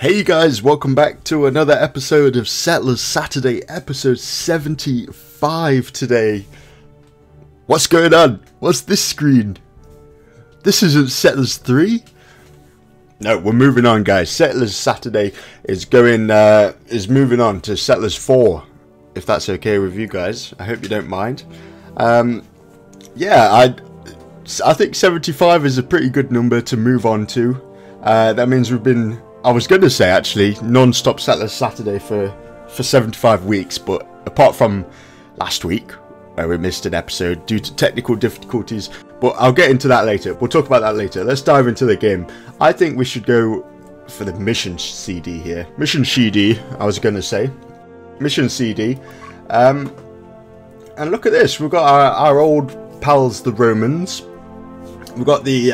Hey guys, welcome back to another episode of Settlers Saturday, episode 75 today. What's going on? What's this screen? This isn't Settlers 3? No, we're moving on, guys. Settlers Saturday is moving on to Settlers 4, if that's okay with you guys. I hope you don't mind. Yeah, I think 75 is a pretty good number to move on to. That means we've been, I was going to say actually, non-stop Settlers Saturday for 75 weeks, but apart from last week, where we missed an episode due to technical difficulties, but I'll get into that later. We'll talk about that later. Let's dive into the game. I think we should go for the mission CD here. Mission CD, I was going to say. Mission CD. And look at this. We've got our old pals, the Romans. We've got the,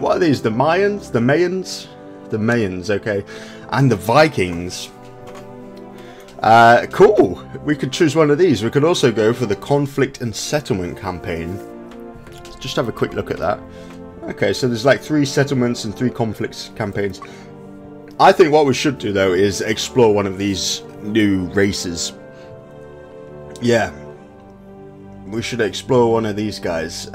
what are these? The Mayans? The Mayans? The Mayans, okay. And the Vikings. Cool. We could choose one of these. We could also go for the Conflict and Settlement campaign. Let's just have a quick look at that. Okay, so there's like 3 settlements and 3 conflicts campaigns. I think what we should do, though, is explore one of these new races. Yeah. We should explore one of these guys.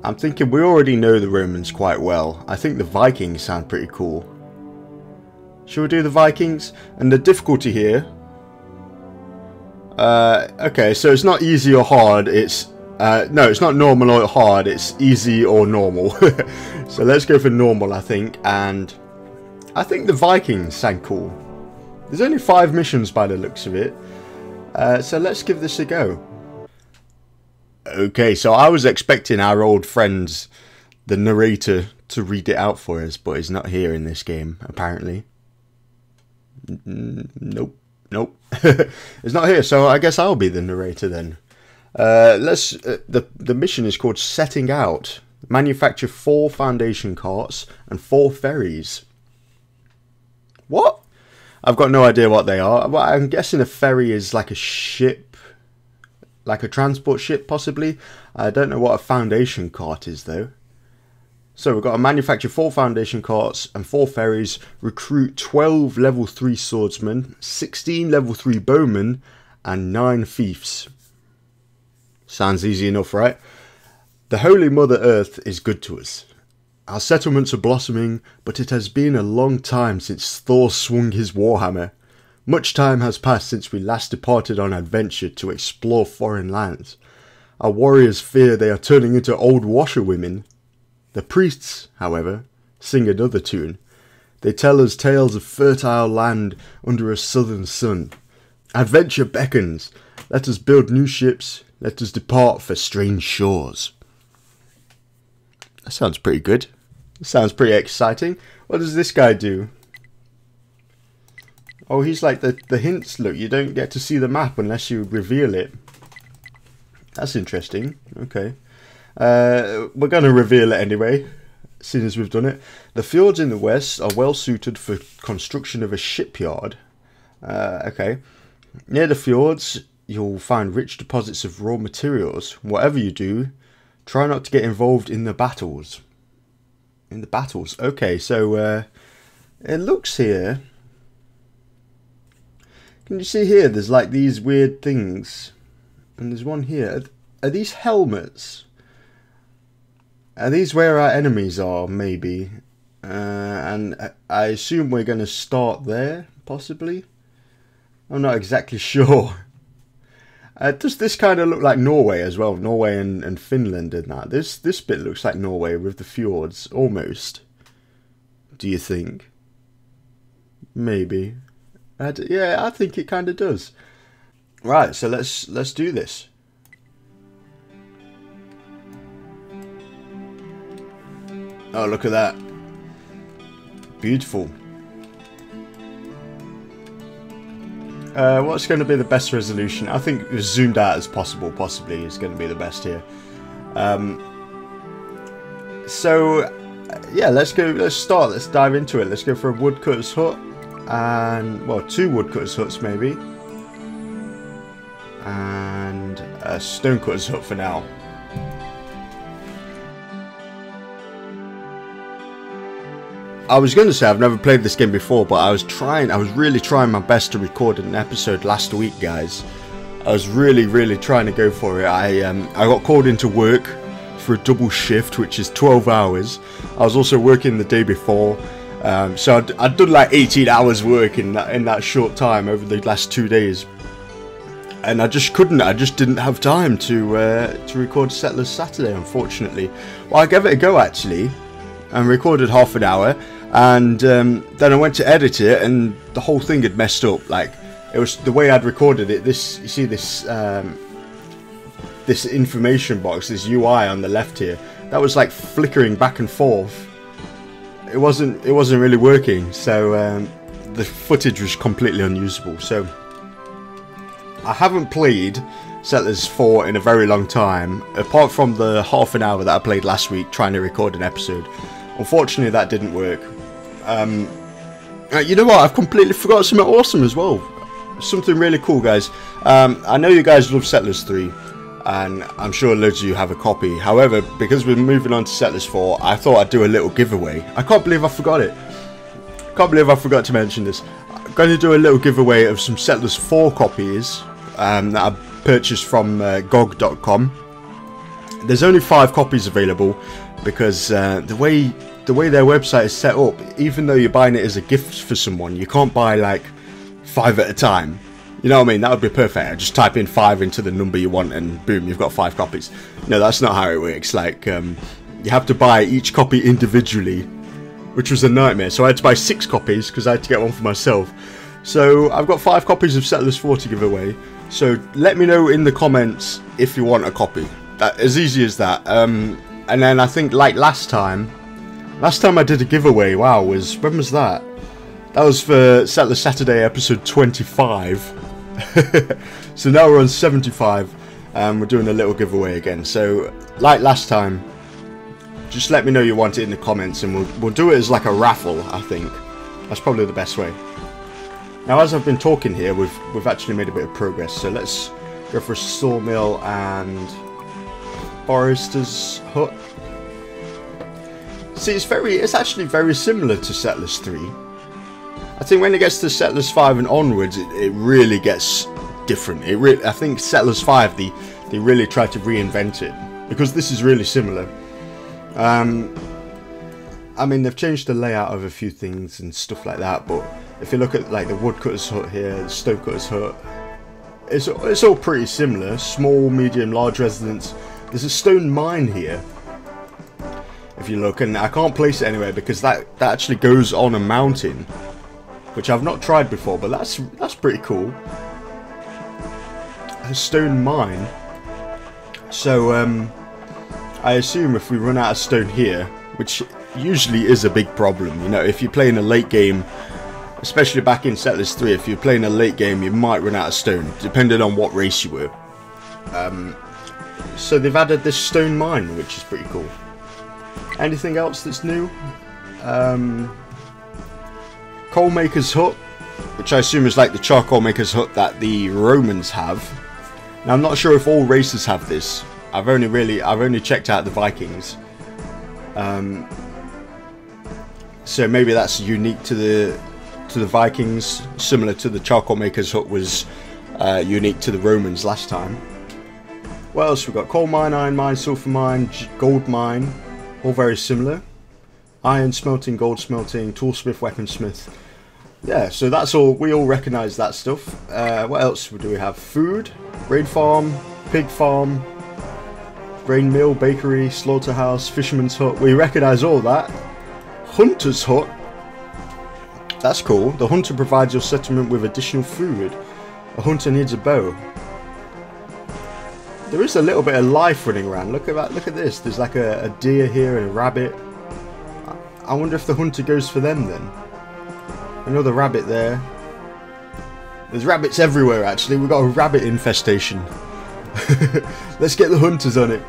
I'm thinking we already know the Romans quite well. I think the Vikings sound pretty cool. Should we do the Vikings? And the difficulty here... okay, so it's not easy or hard. It's... no, it's not normal or hard. It's easy or normal. So let's go for normal, I think. And I think the Vikings sound cool. There's only 5 missions by the looks of it. So let's give this a go. Okay, so I was expecting our old friends, the narrator, to read it out for us, but he's not here in this game, apparently. Nope. He's not here, so I guess I'll be the narrator then. The mission is called Setting Out. Manufacture 4 foundation carts and 4 ferries. What? I've got no idea what they are. Well, I'm guessing a ferry is like a ship. Like a transport ship, possibly. I don't know what a foundation cart is, though. So we've got to manufacture 4 foundation carts and 4 ferries. Recruit 12 level 3 swordsmen, 16 level 3 bowmen, and 9 thieves. Sounds easy enough, right? The Holy Mother Earth is good to us. Our settlements are blossoming, but it has been a long time since Thor swung his warhammer. Much time has passed since we last departed on adventure to explore foreign lands. Our warriors fear they are turning into old washerwomen. The priests, however, sing another tune. They tell us tales of fertile land under a southern sun. Adventure beckons. Let us build new ships. Let us depart for strange shores. That sounds pretty good. That sounds pretty exciting. What does this guy do? Oh, he's like the hints. Look, you don't get to see the map unless you reveal it. That's interesting. Okay. We're going to reveal it anyway, as soon as we've done it. The fjords in the west are well suited for construction of a shipyard. Okay. Near the fjords, you'll find rich deposits of raw materials. Whatever you do, try not to get involved in the battles. In the battles. Okay, so it looks here... Can you see here, there's like these weird things. And there's one here. Are these helmets? Are these where our enemies are, maybe? And I assume we're going to start there, possibly? I'm not exactly sure. Does this kind of look like Norway as well? Norway and Finland and that. This bit looks like Norway with the fjords, almost. Do you think? Maybe. Yeah, I think it kind of does. Right, so let's do this. Oh, look at that. Beautiful. What's going to be the best resolution? I think as zoomed out as possible, possibly, is going to be the best here. Yeah, let's start. Let's dive into it. Let's go for a woodcutter's hut. And, well, 2 woodcutter's huts maybe. And a stonecutter's hut for now. I was going to say I've never played this game before, but I was really trying my best to record an episode last week, guys. I was really trying to go for it. I got called into work for a double shift, which is 12 hours. I was also working the day before, so I'd done like 18 hours work in that short time over the last 2 days, and I just didn't have time to record Settlers Saturday, unfortunately. Well, I gave it a go actually, and recorded half an hour, and then I went to edit it, and the whole thing had messed up. Like, it was the way I'd recorded it. This, you see this this information box, this UI on the left here, that was like flickering back and forth. It wasn't really working, so the footage was completely unusable. So I haven't played Settlers 4 in a very long time, apart from the half an hour that I played last week trying to record an episode. Unfortunately, that didn't work. You know what? I've completely forgot something awesome as well. Something really cool, guys. I know you guys love Settlers 3, and I'm sure loads of you have a copy. However, because we're moving on to Settlers 4, I thought I'd do a little giveaway. I can't believe I forgot it. I can't believe I forgot to mention this. I'm going to do a little giveaway of some Settlers 4 copies that I purchased from GOG.com. There's only 5 copies available because the way their website is set up, even though you're buying it as a gift for someone, you can't buy like 5 at a time. You know what I mean? That would be perfect. I just type in 5 into the number you want and boom, you've got 5 copies. No, that's not how it works. Like, you have to buy each copy individually, which was a nightmare. So I had to buy 6 copies because I had to get one for myself. So I've got 5 copies of Settlers 4 to give away. So let me know in the comments if you want a copy. That, as easy as that. And then I think like last time I did a giveaway, wow, when was that? That was for Settlers Saturday episode 25. So now we're on 75, and we're doing a little giveaway again. So like last time, just let me know you want it in the comments, and we'll do it as like a raffle. I think that's probably the best way. Now, as I've been talking here, we've actually made a bit of progress. So let's go for a sawmill and forester's hut. See, it's actually very similar to Settlers 3. I think when it gets to Settlers 5 and onwards, it really gets different. I think Settlers 5, they really tried to reinvent it, because this is really similar. I mean, they've changed the layout of a few things and stuff like that, but if you look at like the woodcutter's hut here, the stonecutter's hut, it's all pretty similar. Small, medium, large residence. There's a stone mine here, if you look, and I can't place it anywhere because that actually goes on a mountain, which I've not tried before, but that's pretty cool. A stone mine. So I assume if we run out of stone here, which usually is a big problem, you know, if you're playing a late game, especially back in Settlers 3, if you're playing a late game, you might run out of stone, depending on what race you were. So they've added this stone mine, which is pretty cool. Anything else that's new? Coal maker's hut, which I assume is like the charcoal maker's hut that the Romans have. Now, I'm not sure if all races have this. I've only checked out the Vikings. So maybe that's unique to the Vikings, similar to the charcoal maker's hut was unique to the Romans last time. What else we got? Coal mine, iron mine, sulfur mine, gold mine, all very similar. Iron smelting, gold smelting, toolsmith, weaponsmith. Yeah, so that's all. We all recognise that stuff. What else do we have? Food, grain farm, pig farm, grain mill, bakery, slaughterhouse, fisherman's hut. We recognise all that. Hunter's hut. That's cool. The hunter provides your settlement with additional food. A hunter needs a bow. There is a little bit of life running around. Look at that. Look at this. There's like a deer here and a rabbit. I wonder if the hunter goes for them then. Another rabbit there. There's rabbits everywhere actually. We've got a rabbit infestation. Let's get the hunters on it.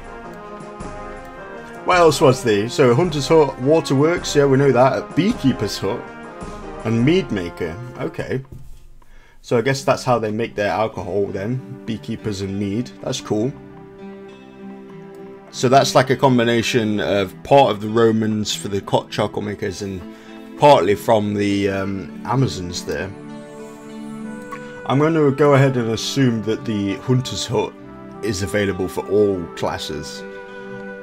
What else was there? So a hunter's hut, waterworks, yeah, we know that. A beekeeper's hut. And mead maker. Okay. So I guess that's how they make their alcohol then. Beekeepers and mead. That's cool. So that's like a combination of part of the Romans for the charcoal makers and partly from the Amazons there. I'm going to go ahead and assume that the Hunter's Hut is available for all classes,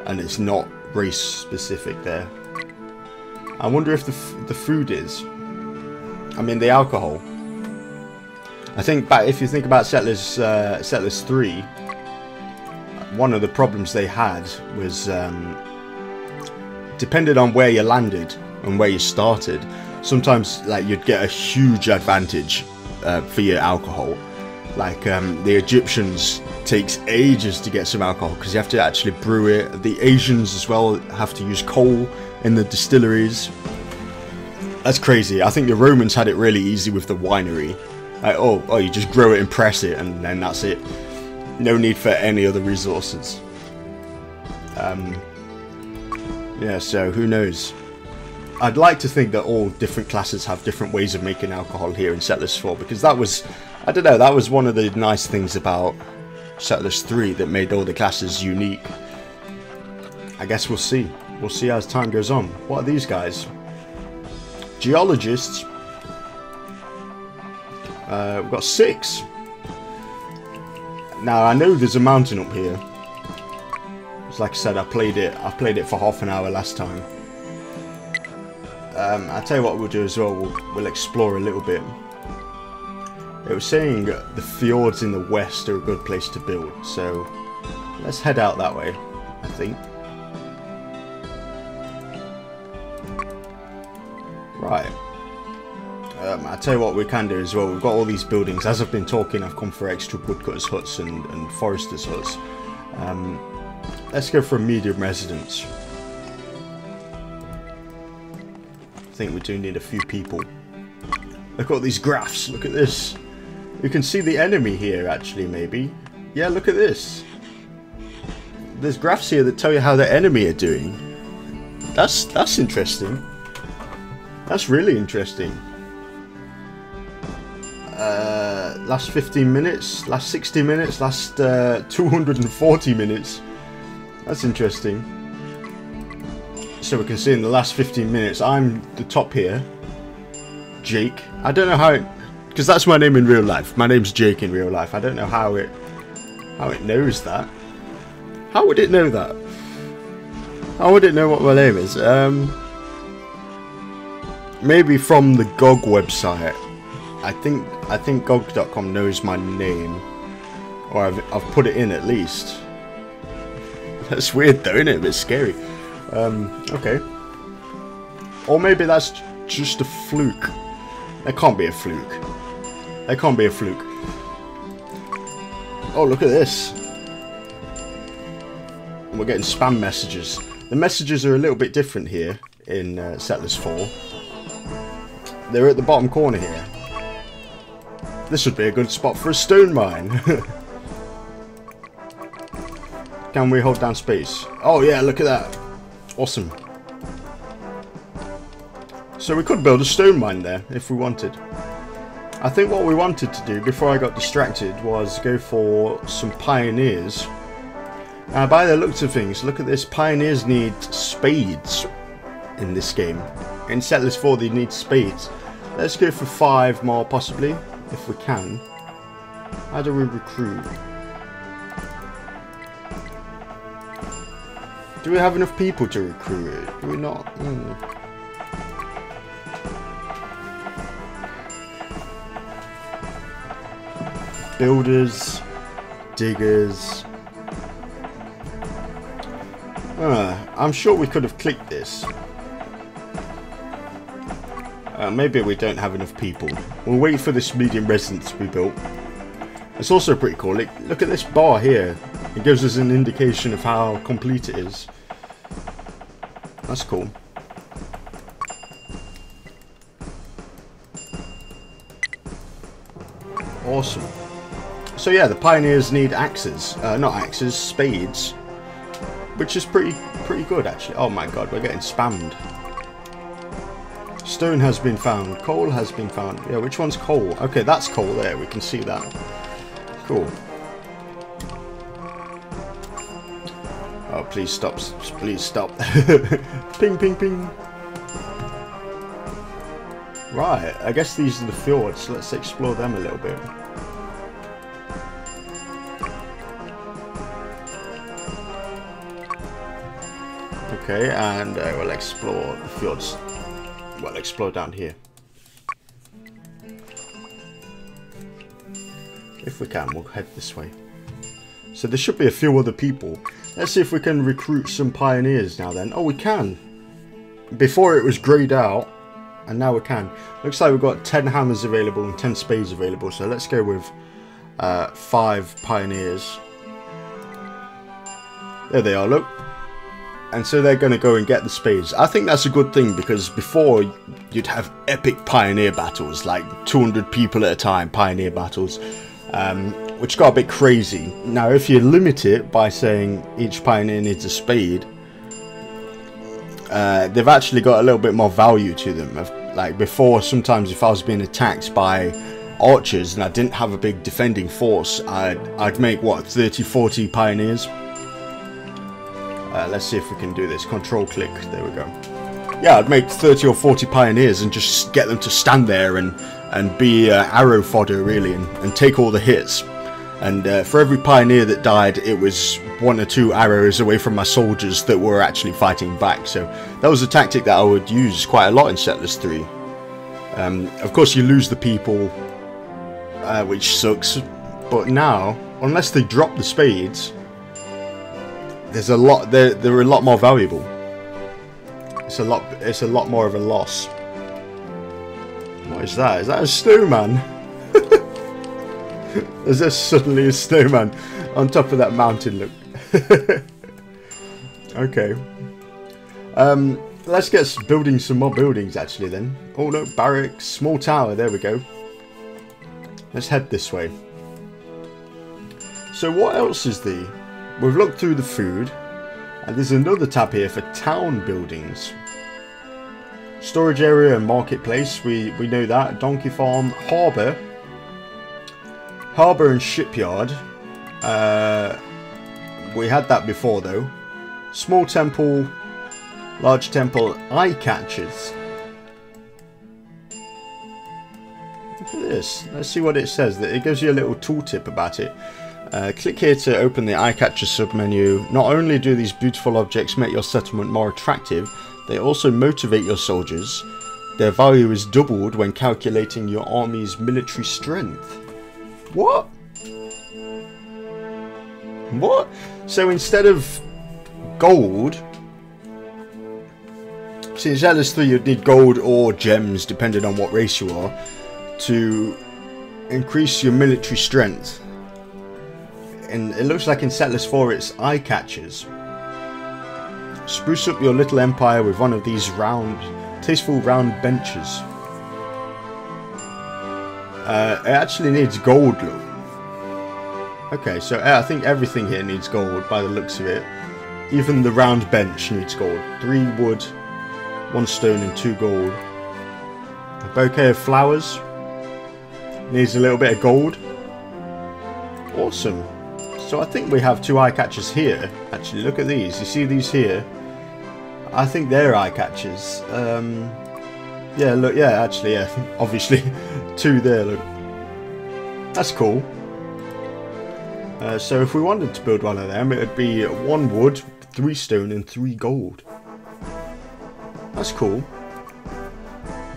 and it's not race specific there. I wonder if the food is. I mean, the alcohol. I think back, if you think about Settlers 3, one of the problems they had was depending on where you landed and where you started, sometimes like you'd get a huge advantage for your alcohol. Like the Egyptians takes ages to get some alcohol because you have to actually brew it. The Asians as well have to use coal in the distilleries. That's crazy. I think the Romans had it really easy with the winery. Like, oh, you just grow it and press it, and then that's it. No need for any other resources. Yeah, so who knows? I'd like to think that all different classes have different ways of making alcohol here in Settlers 4, because that was, I don't know, that was one of the nice things about Settlers 3 that made all the classes unique. I guess we'll see. We'll see as time goes on. What are these guys? Geologists. We've got 6. Now I know there's a mountain up here. It's like I said, I played it for half an hour last time. I'll tell you what we'll do as well. We'll explore a little bit. It was saying the fjords in the west are a good place to build, so let's head out that way, I think. Right. I'll tell you what we can do as well. We've got all these buildings. As I've been talking, I've come for extra woodcutters' huts and foresters' huts. Let's go for a medium residence. I think we do need a few people. Look at all these graphs. Look at this. You can see the enemy here, actually, maybe. Yeah, look at this. There's graphs here that tell you how the enemy are doing. That's interesting. That's really interesting. Last 15 minutes, last 60 minutes, last 240 minutes. That's interesting. So we can see in the last 15 minutes, I'm the top here. Jake. I don't know how it... Because that's my name in real life. My name's Jake in real life. I don't know how it knows that. How would it know that? How would it know what my name is? Maybe from the GOG website. I think GOG.com knows my name, or I've put it in at least. That's weird though, isn't it? A bit scary. Okay. Or maybe that's just a fluke. That can't be a fluke. That can't be a fluke. Oh, look at this. We're getting spam messages. The messages are a little bit different here in Settlers 4. They're at the bottom corner here. This would be a good spot for a stone mine. Can we hold down space? Oh yeah, look at that. Awesome. So we could build a stone mine there if we wanted. I think what we wanted to do before I got distracted was go for some pioneers. By the looks of things, look at this. Pioneers need spades in this game. In Settlers 4 they need spades. Let's go for 5 more possibly, if we can. How do we recruit? Do we have enough people to recruit? Do we not? Builders, diggers. I'm sure we could have clicked this. Maybe we don't have enough people. We'll wait for this medium residence to be built. It's also pretty cool. Look at this bar here. It gives us an indication of how complete it is. That's cool. Awesome. So yeah, the pioneers need axes. Not axes, spades. Which is pretty good actually. Oh my god, we're getting spammed. Stone has been found. Coal has been found. Yeah, which one's coal? Okay, that's coal there. We can see that. Cool. Oh, please stop. Please stop. Ping, ping, ping. Right, I guess these are the fjords. Let's explore them a little bit. Okay, and we'll explore the fjords. We'll explore down here. If we can, we'll head this way. So there should be a few other people. Let's see if we can recruit some pioneers now then. Oh, we can. Before it was greyed out, and now we can. Looks like we've got 10 hammers available and 10 spades available. So let's go with 5 pioneers. There they are, look. And so they're going to go and get the spades. I think that's a good thing, because before you'd have epic pioneer battles, like 200 people at a time, pioneer battles, which got a bit crazy. Now if you limit it by saying each pioneer needs a spade, they've actually got a little bit more value to them. Like before, sometimes if I was being attacked by archers and I didn't have a big defending force, I'd make what, 30-40 pioneers. Let's see if we can do this. Control click. There we go. Yeah, I'd make 30 or 40 pioneers and just get them to stand there and be arrow fodder, really, and take all the hits. And for every pioneer that died, it was 1 or 2 arrows away from my soldiers that were actually fighting back. So that was a tactic that I would use quite a lot in Settlers 3. Of course, you lose the people, which sucks. But now, unless they drop the spades, there's a lot. They're a lot more valuable. It's a lot more of a loss. What is that? Is that a snowman? There's just suddenly a snowman on top of that mountain, look. Okay. Let's get building some more buildings actually then. Oh look, barracks, small tower, there we go. Let's head this way. So what else is there? We've looked through the food, and there's another tab here for town buildings. Storage area and marketplace, we know that. Donkey farm, harbour and shipyard. We had that before though. Small temple, large temple, eye catchers. Look at this. Let's see what it says. It gives you a little tooltip about it. Click here to open the eye catcher submenu. Not only do these beautiful objects make your settlement more attractive, they also motivate your soldiers. Their value is doubled when calculating your army's military strength. What? What? So instead of gold, see in Settlers 3 you'd need gold or gems depending on what race you are to increase your military strength. And it looks like in Settlers 4 it's eye catchers. Spruce up your little empire with one of these tasteful round benches. It actually needs gold, look. Okay, so I think everything here needs gold by the looks of it. Even the round bench needs gold. 3 wood, 1 stone and 2 gold. A bouquet of flowers needs a little bit of gold. Awesome. So I think we have 2 eye catchers here. Actually, look at these. You see these here? I think they're eye catchers. Yeah, look, yeah, actually, yeah. Obviously, 2 there, look. That's cool. So if we wanted to build one of them, it would be 1 wood, 3 stone and 3 gold. That's cool.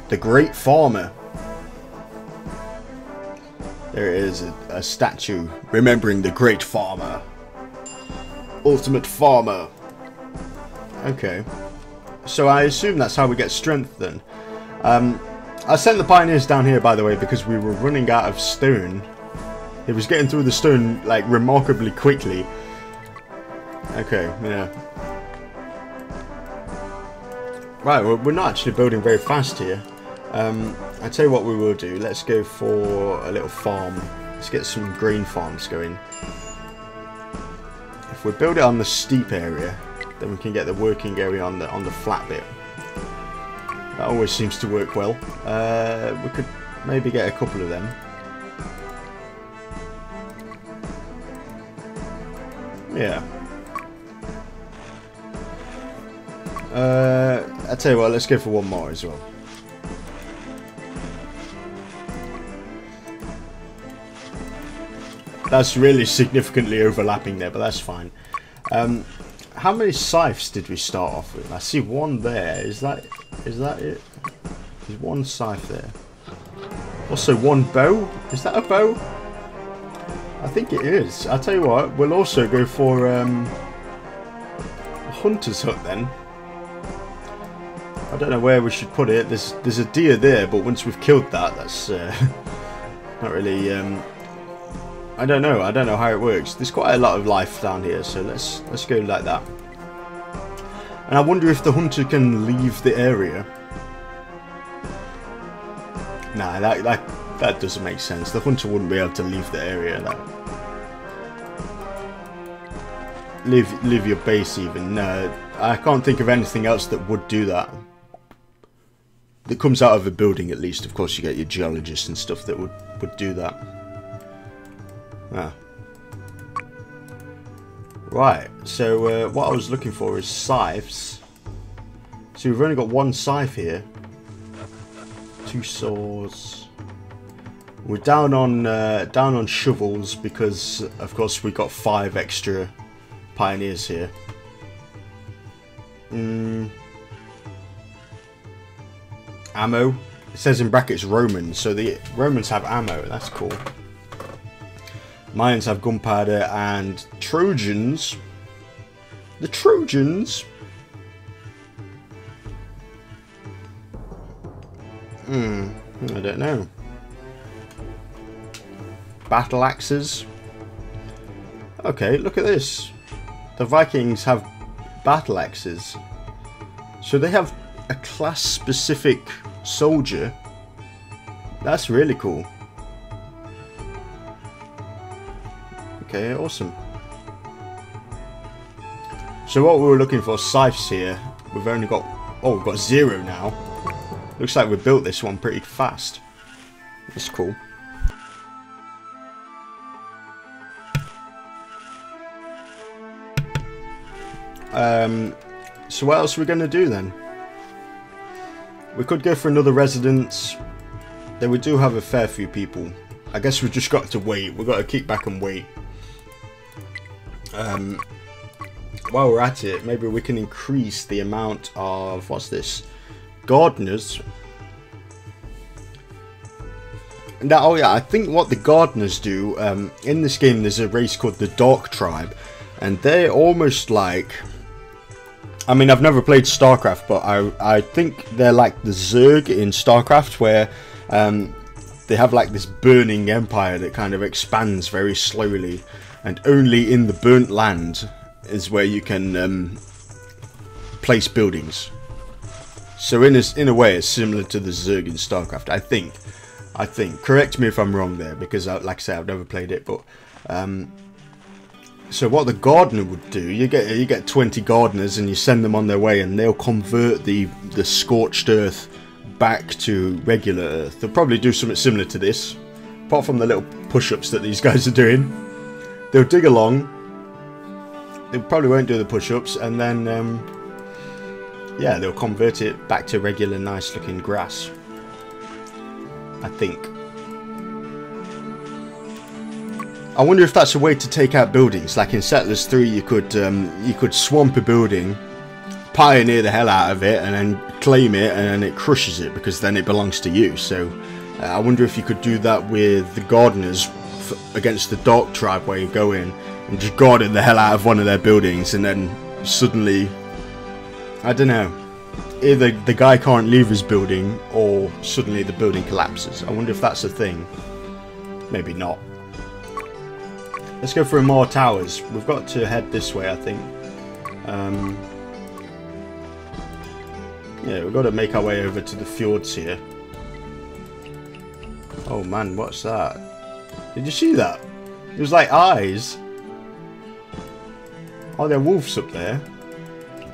The Great Farmer. There is a statue remembering the Great Farmer. Ultimate Farmer. Okay. So I assume that's how we get strength then. I sent the pioneers down here, by the way, because we were running out of stone. It was getting through the stone, like, remarkably quickly. Okay, yeah. Right, well, we're not actually building very fast here. I tell you what we will do. Let's go for a little farm. Let's get some grain farms going. If we build it on the steep area, then we can get the working area on the flat bit. That always seems to work well. We could maybe get a couple of them. Yeah. I tell you what, let's go for 1 more as well. That's really significantly overlapping there, but that's fine. How many scythes did we start off with? I see one there. Is that it? There's one scythe there. Also one bow. Is that a bow? I think it is. I'll tell you what, we'll also go for a hunter's hut then. I don't know where we should put it. There's a deer there, but once we've killed that, that's not really. I don't know how it works. There's quite a lot of life down here, so let's go like that. And I wonder if the hunter can leave the area. Nah, that doesn't make sense. The hunter wouldn't be able to leave the area. Leave your base even. No, I can't think of anything else that would do that. That comes out of a building at least. Of course, you get your geologists and stuff that would do that. Ah. Right, so what I was looking for is scythes. So we've only got one scythe here. 2 saws. We're down on shovels because, of course, we got 5 extra pioneers here. Ammo. It says in brackets Romans, so the Romans have ammo. That's cool. Mayans have gunpowder and Trojans. The Trojans? I don't know. Battle axes. Okay, look at this. The Vikings have battle axes. So they have a class-specific soldier. That's really cool. Okay, awesome. So what we were looking for, scythes here. We've only got... Oh, we've got 0 now. Looks like we built this one pretty fast. That's cool. So what else are we going to do then? We could go for another residence. Then we do have a fair few people. I guess we've just got to wait. We've got to kick back and wait. While we're at it, maybe we can increase the amount of... What's this? Gardeners. Now, oh yeah, I think what the gardeners do... in this game, there's a race called the Dark Tribe. And they're almost like... I mean, I've never played StarCraft, but I think they're like the Zerg in StarCraft, where they have like this burning empire that kind of expands very slowly, and only in the burnt land is where you can place buildings. So in a way, it's similar to the Zerg in StarCraft. I think. Correct me if I'm wrong there, because like I say, I've never played it, but. So what the gardener would do, you get 20 gardeners and you send them on their way, and they'll convert the scorched earth back to regular earth. They'll probably do something similar to this, apart from the little push-ups that these guys are doing. They'll dig along. They probably won't do the push-ups, and then yeah, they'll convert it back to regular, nice-looking grass. I think. I wonder if that's a way to take out buildings. Like in Settlers 3, you could swamp a building, pioneer the hell out of it, and then claim it, and then it crushes it because then it belongs to you. So I wonder if you could do that with the gardeners against the Dark Tribe, where you go in and just garden the hell out of one of their buildings, and then suddenly, I don't know, either the guy can't leave his building or suddenly the building collapses. I wonder if that's a thing. Maybe not. Let's go for more towers. We've got to head this way, I think. Yeah, we've got to make our way over to the fjords here. Oh man, what's that? Did you see that? It was like eyes. Oh, there are wolves up there.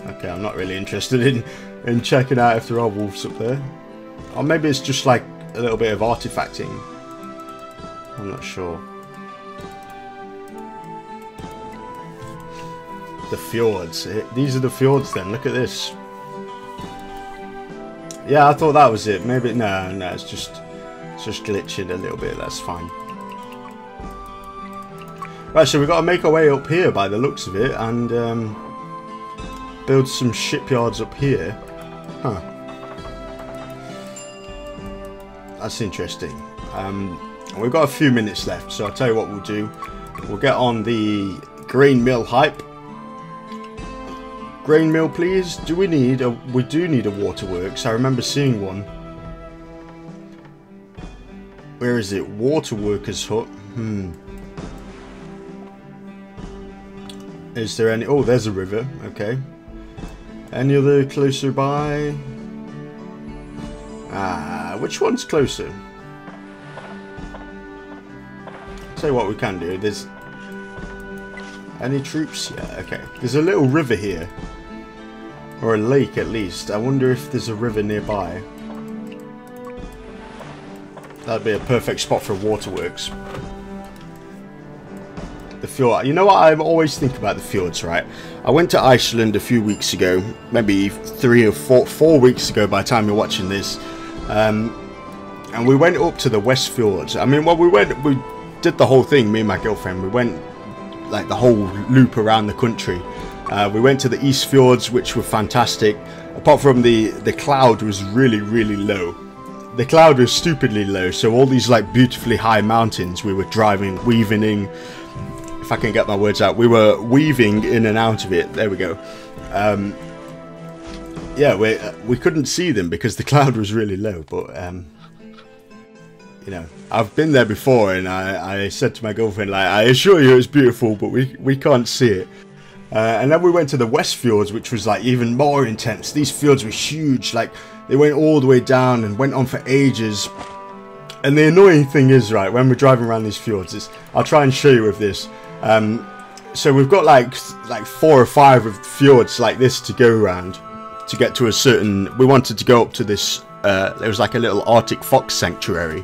Okay, I'm not really interested in checking out if there are wolves up there. Or maybe it's just like a little bit of artifacting. I'm not sure. The fjords. These are the fjords then. Look at this. Yeah, I thought that was it. Maybe no, it's just glitching a little bit. That's fine. Right, so we've got to make our way up here by the looks of it, and build some shipyards up here. Huh. That's interesting. We've got a few minutes left, so I'll tell you what we'll do. We'll get on the grain mill hype. Grain mill, please. Do we need a... We do need a waterworks. I remember seeing one. Where is it? Waterworkers hut. Is there any... Oh, there's a river. Okay. Any other closer by? Which one's closer? Tell you what we can do. There's... Any troops? Yeah, okay. There's a little river here. Or a lake, at least. I wonder if there's a river nearby. That'd be a perfect spot for waterworks. The fjord. You know what I always think about the fjords, right? I went to Iceland a few weeks ago, maybe 3 or 4 weeks ago by the time you're watching this, and we went up to the West Fjords. I mean, well, we did the whole thing, me and my girlfriend. We went like the whole loop around the country. We went to the East Fjords, which were fantastic. Apart from the cloud was really, really low. The cloud was stupidly low, so all these like beautifully high mountains we were weaving in. If I can get my words out, we were weaving in and out of it. There we go. Yeah, we couldn't see them because the cloud was really low. But you know, I've been there before, and I said to my girlfriend, like, I assure you it's beautiful, but we can't see it. And then we went to the West Fjords, which was like even more intense. These fjords were huge, like they went all the way down and went on for ages. And the annoying thing is, right, when we're driving around these fjords, is I'll try and show you with this. So we've got like 4 or 5 of fjords like this to go around to get to a certain. We wanted to go up to this. There was like a little Arctic fox sanctuary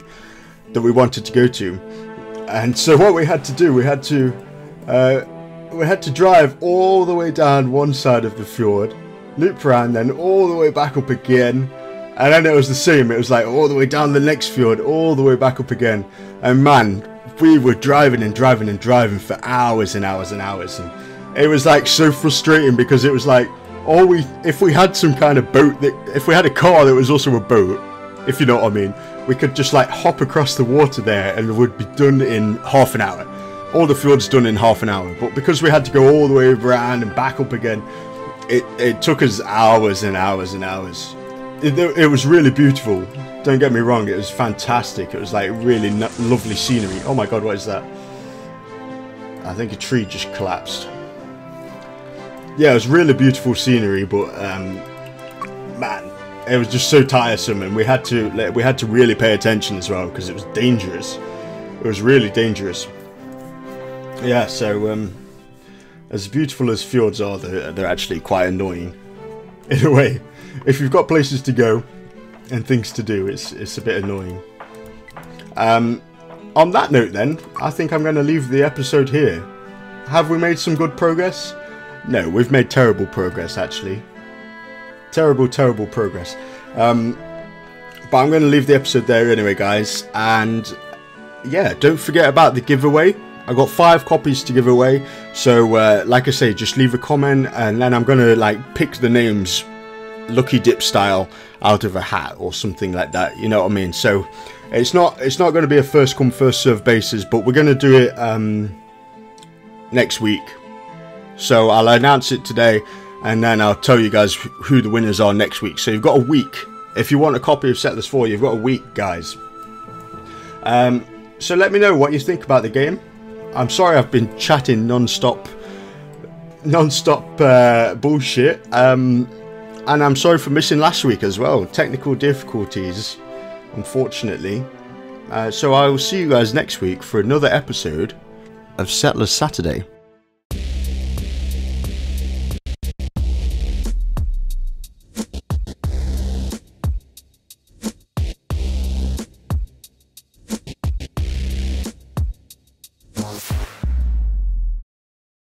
that we wanted to go to, and so what we had to do, we had to drive all the way down one side of the fjord, loop around, then all the way back up again, and then it was the same. It was like all the way down the next fjord, all the way back up again, and man, we were driving and driving and driving for hours and hours and hours, and it was like so frustrating because it was like if we had some kind of boat, if we had a car that was also a boat, if you know what I mean, we could just like hop across the water there and it would be done in half an hour. All the fjords done in half an hour, but because we had to go all the way around and back up again, it took us hours and hours and hours. It was really beautiful, don't get me wrong, it was fantastic. It was like really lovely scenery. Oh my god, what is that? I think a tree just collapsed. Yeah, it was really beautiful scenery, but man, it was just so tiresome, and we had to really pay attention as well because it was dangerous. It was really dangerous. Yeah, so as beautiful as fjords are, they're actually quite annoying in a way. If you've got places to go and things to do, it's a bit annoying. On that note then, I think I'm going to leave the episode here. Have we made some good progress? No, we've made terrible progress actually. Terrible progress. But I'm going to leave the episode there anyway, guys. And yeah, don't forget about the giveaway. I got 5 copies to give away. So like I say, just leave a comment, and then I'm going to like pick the names lucky dip style out of a hat or something like that. You know what I mean? So it's not going to be a first come first serve basis, but we're going to do it next week. So I'll announce it today, and then I'll tell you guys who the winners are next week. So you've got a week. If you want a copy of Settlets 4, you've got a week, guys. So let me know what you think about the game. I'm sorry I've been chatting non-stop bullshit. And I'm sorry for missing last week as well. Technical difficulties, unfortunately. So I will see you guys next week for another episode of Settlers Saturday.